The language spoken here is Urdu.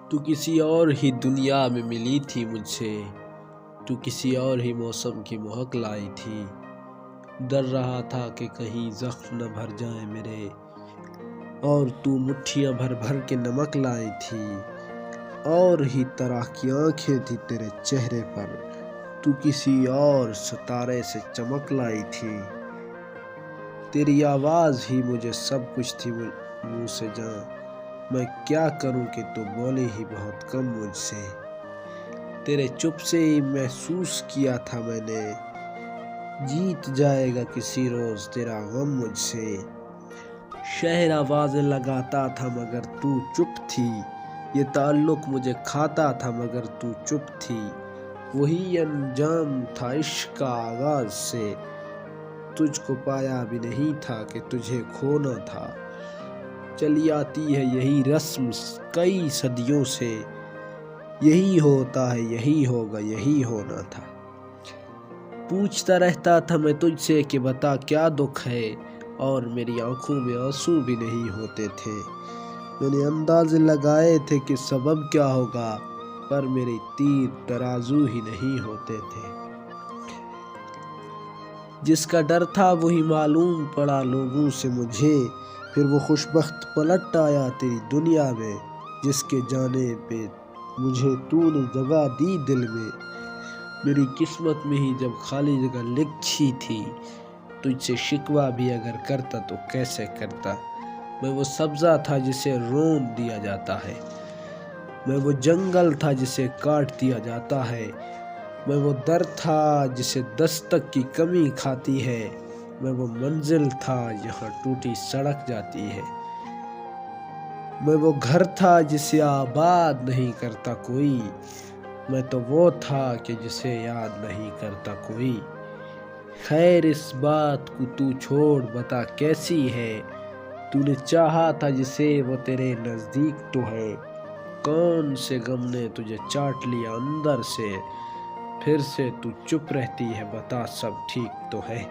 تو کسی اور ہی دنیا میں ملی تھی مجھ سے، تو کسی اور ہی موسم کی مہک لائی تھی۔ ڈر رہا تھا کہ کہیں زخم نہ بھر جائیں میرے، اور تو مٹھیاں بھر بھر کے نمک لائی تھی۔ اور ہی طرح کی آنکھیں تھی تیرے چہرے پر، تو کسی اور ستارے سے چمک لائی تھی۔ تیری آواز ہی مجھے سب کچھ تھی منہ سے جاں، میں کیا کروں کہ تو بولی ہی بہت کم مجھ سے۔ تیرے چپ سے ہی محسوس کیا تھا میں نے، جیت جائے گا کسی روز تیرا غم مجھ سے۔ شہر آوازیں لگاتا تھا مگر تو چپ تھی، یہ تعلق مجھے کھاتا تھا مگر تو چپ تھی۔ وہی انجام تھا عشق کا آغاز سے، تجھ کو پایا بھی نہیں تھا کہ تجھے کھونا تھا۔ چلی آتی ہے یہی رسم کئی صدیوں سے، یہی ہوتا ہے یہی ہوگا یہی ہونا تھا۔ پوچھتا رہتا تھا میں تجھ سے کہ بتا کیا دکھ ہے، اور میری آنکھوں میں آنسو بھی نہیں ہوتے تھے۔ میں نے اندازے لگائے تھے کہ سبب کیا ہوگا، پر میرے تیر ترازو ہی نہیں ہوتے تھے۔ جس کا ڈر تھا وہی معلوم پڑا لوگوں سے مجھے، پھر وہ خوشبخت پلٹ آیا تیری دنیا میں، جس کے جانے پہ مجھے تو نے جگہ دی دل میں۔ میری قسمت میں ہی جب خالی جگہ لکھی تھی، تجھ سے شکوہ بھی اگر کرتا تو کیسے کرتا۔ میں وہ سبزہ تھا جسے رونت دیا جاتا ہے، میں وہ جنگل تھا جسے کاٹ دیا جاتا ہے، میں وہ در تھا جسے دستک کی کمی کھاتی ہے، میں وہ منزل تھا جہاں ٹوٹی سڑک جاتی ہے، میں وہ گھر تھا جسے آباد نہیں کرتا کوئی، میں تو وہ تھا کہ جسے یاد نہیں کرتا کوئی۔ خیر اس بات کو تو چھوڑ بتا کیسی ہے، تو نے چاہا تھا جسے وہ تیرے نزدیک تو ہے۔ کون سے غم نے تجھے چاٹ لیا اندر سے، پھر سے تو چپ رہتی ہے بتا سب ٹھیک تو ہے۔